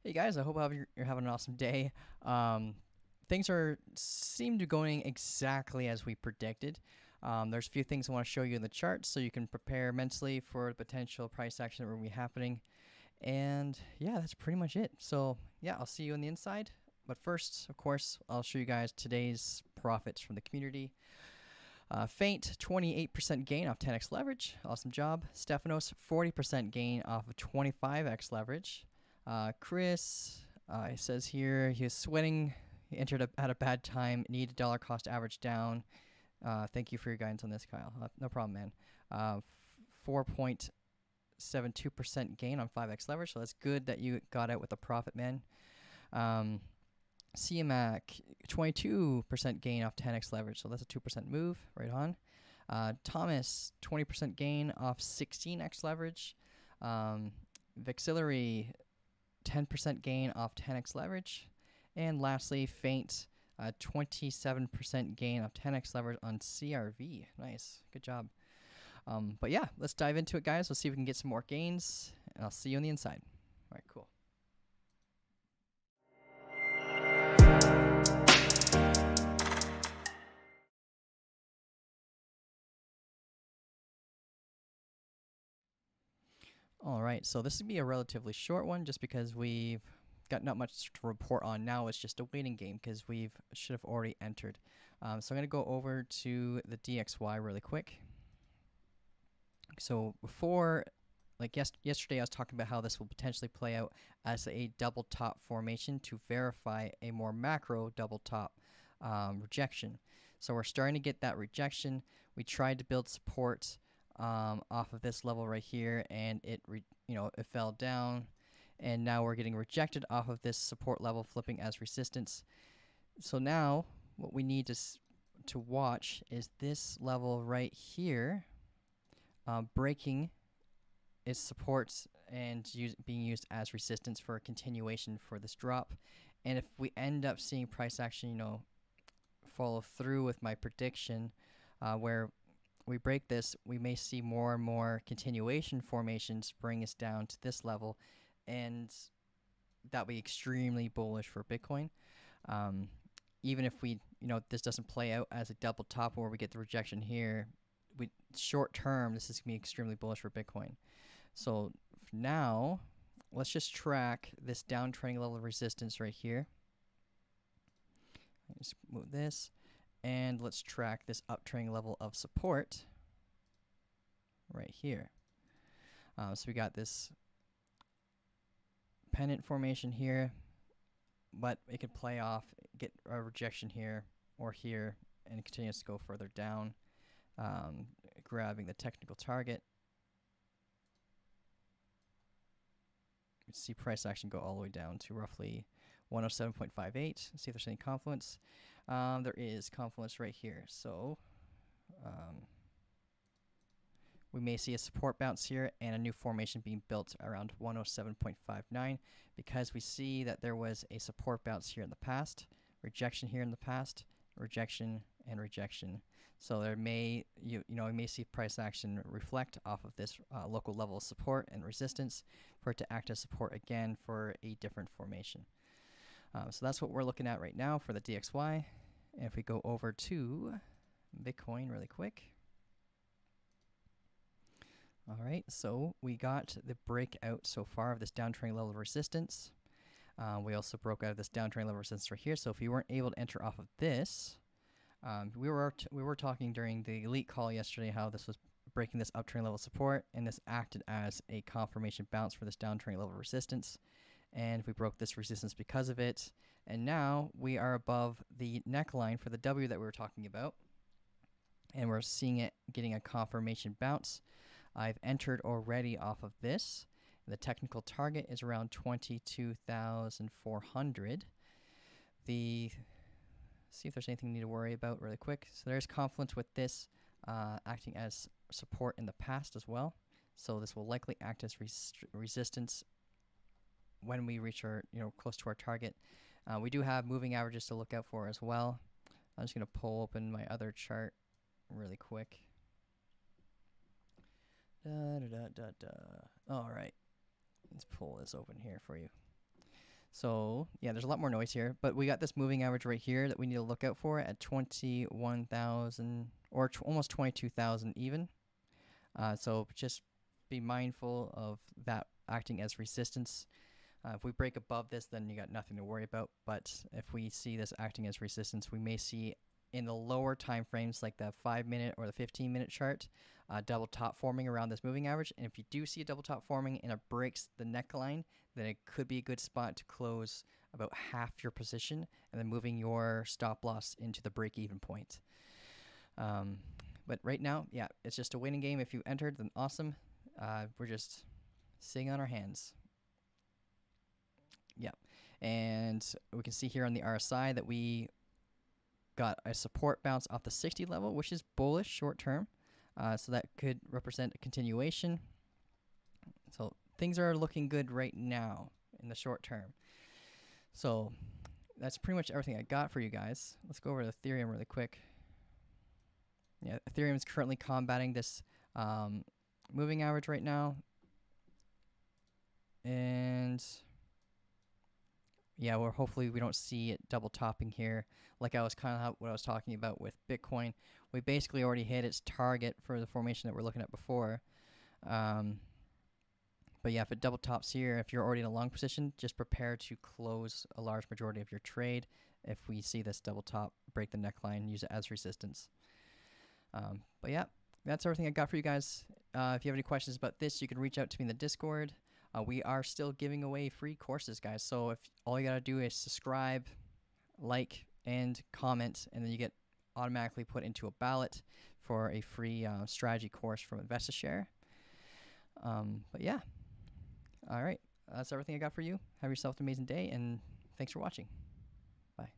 Hey guys, I hope you're having an awesome day. Things seem to going exactly as we predicted. There's a few things I want to show you in the chart so you can prepare mentally for the potential price action that will be happening. And yeah, that's pretty much it. So yeah, I'll see you on the inside. But first, of course, I'll show you guys today's profits from the community. Faint, 28% gain off 10x leverage. Awesome job. Stefanos, 40% gain off of 25x leverage. Chris, he says here he was sweating. He entered at a bad time. Needed dollar cost average down. Thank you for your guidance on this, Kyle. No problem, man. 4.72% gain on 5x leverage. So that's good that you got out with a profit, man. CMAC, 22% gain off 10x leverage, so that's a 2% move, right on. Thomas, 20% gain off 16x leverage. Vexillary, 10% gain off 10x leverage. And lastly, Faint, 27% gain off 10x leverage on CRV. Nice, good job. But yeah, let's dive into it, guys. Let's see if we can get some more gains, and I'll see you on the inside. All right, cool. All right, so this would be a relatively short one just because we've got not much to report on now. It's just a waiting game because should have already entered. So I'm going to go over to the DXY really quick. So before, like yesterday I was talking about how this will potentially play out as a double top formation to verify a more macro double top rejection. So we're starting to get that rejection. We tried to build support off of this level right here, and it fell down, and now we're getting rejected off of this support level, flipping as resistance. So now what we need to watch is this level right here breaking its support and being used as resistance for a continuation for this drop. And if we end up seeing price action, follow through with my prediction, where we break this, we may see more and more continuation formations bring us down to this level, and that'll be extremely bullish for Bitcoin. Even if this doesn't play out as a double top where we get the rejection here, short term, this is gonna be extremely bullish for Bitcoin. So now, let's just track this downtrending level of resistance right here. Just move this. And let's track this uptrending level of support right here. So we got this pennant formation here, but it could play off, get a rejection here or here, and it continues to go further down, grabbing the technical target. You see price action go all the way down to roughly 107.58. See if there's any confluence. There is confluence right here. So we may see a support bounce here and a new formation being built around 107.59 because we see that there was a support bounce here in the past, rejection here in the past, rejection and rejection. So there we may see price action reflect off of this local level of support and resistance for it to act as support again for a different formation. So that's what we're looking at right now for the DXY. And if we go over to Bitcoin really quick. All right, so we got the breakout so far of this downtrending level of resistance. We also broke out of this downtrending level of resistance right here. So if you weren't able to enter off of this, we were talking during the elite call yesterday how this was breaking this uptrend level support, and this acted as a confirmation bounce for this downtrend level resistance, and we broke this resistance because of it, and now we are above the neckline for the W that we were talking about, and we're seeing it getting a confirmation bounce. I've entered already off of this. The technical target is around 22,400. See if there's anything you need to worry about really quick. So there's confluence with this acting as support in the past as well. So this will likely act as resistance when we reach our, close to our target. We do have moving averages to look out for as well. I'm just going to pull open my other chart really quick. All right, let's pull this open here for you. So yeah, there's a lot more noise here, but we got this moving average right here that we need to look out for at 21,000 or almost 22,000 even. So just be mindful of that acting as resistance. If we break above this, then you got nothing to worry about. But if we see this acting as resistance, we may see in the lower time frames, like the 5-minute or the 15-minute chart, double top forming around this moving average. And if you do see a double top forming and it breaks the neckline, then it could be a good spot to close about half your position and then moving your stop loss into the break-even point. But right now, yeah, it's just a waiting game. If you entered, then awesome. We're just sitting on our hands. Yeah, and we can see here on the RSI that we got a support bounce off the 60 level, which is bullish short term. So that could represent a continuation. So things are looking good right now in the short term. So that's pretty much everything I got for you guys. Let's go over to Ethereum really quick. Yeah, Ethereum is currently combating this moving average right now. And yeah, well, hopefully we don't see it double topping here. Like I was kind of what I was talking about with Bitcoin. We basically already hit its target for the formation that we're looking at before. But yeah, if it double tops here, if you're already in a long position, just prepare to close a large majority of your trade. If we see this double top, break the neckline, use it as resistance. But yeah, that's everything I got for you guys. If you have any questions about this, you can reach out to me in the Discord. We are still giving away free courses, guys. So if all you gotta do is subscribe, like, and comment, and then you get automatically put into a ballot for a free strategy course from InvestaShare. But yeah, all right, that's everything I got for you. Have yourself an amazing day, and thanks for watching. Bye.